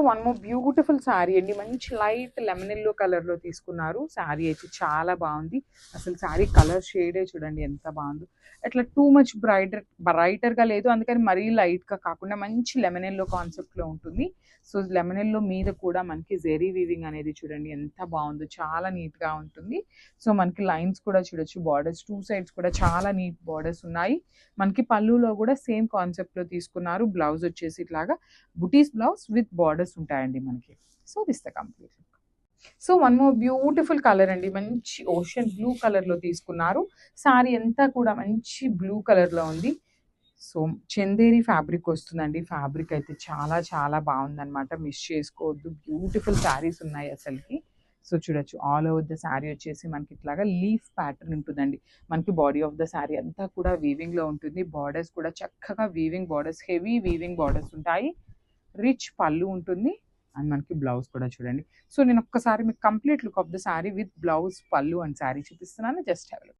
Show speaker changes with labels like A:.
A: One more beautiful sari అండి. మంచి light lemon yellow కలర్లో తీసుకున్నారు. శారీ అయితే చాలా బాగుంది. అసలు శారీ కలర్ షేడే చూడండి ఎంత బాగుందో. అట్లా టూ మచ్ బ్రైటర్గా లేదు, అందుకని మరీ లైట్గా కాకుండా మంచి లెమన్ ఎల్లో కాన్సెప్ట్లో ఉంటుంది. సో లెమన్ ఎల్లో మీద కూడా మనకి జెరీ వీవింగ్ అనేది చూడండి ఎంత బాగుందో, చాలా నీట్గా ఉంటుంది. సో మనకి లైన్స్ కూడా చూడొచ్చు, బార్డర్స్ టూ సైడ్స్ కూడా చాలా నీట్ బార్డర్స్ ఉన్నాయి. మనకి పళ్ళులో కూడా సేమ్ కాన్సెప్ట్లో తీసుకున్నారు. బ్లౌజ్ వచ్చేసి ఇట్లాగా బుటీస్ బ్లౌజ్ విత్ బార్డర్స్ ఉంటాయండి మనకి. So this the complete. So one more beautiful colour అండి. మంచి ఓషన్ బ్లూ కలర్లో తీసుకున్నారు. శారీ అంతా కూడా మంచి బ్లూ కలర్లో ఉంది. సో చందేరి ఫ్యాబ్రిక్ వస్తుందండి. ఫ్యాబ్రిక్ అయితే చాలా చాలా బాగుందన్నమాట, మిస్ చేసుకోవద్దు. బ్యూటిఫుల్ శారీస్ ఉన్నాయి అసలుకి. సో చూడొచ్చు, ఆల్ ఓవర్ ద శారీ వచ్చేసి మనకి ఇట్లాగా లీఫ్ ప్యాటర్న్ ఉంటుందండి. మనకి బాడీ ఆఫ్ ద శారీ అంతా కూడా వీవింగ్లో ఉంటుంది. బార్డర్స్ కూడా చక్కగా weaving borders, heavy weaving borders ఉంటాయి. రిచ్ పళ్ళు ఉంటుంది అండ్ మనకి బ్లౌజ్ కూడా చూడండి. సో నేను ఒక్కసారి మీకు complete look of the sari with blouse, పళ్ళు అండ్ శారీ చూపిస్తున్నాను. Just have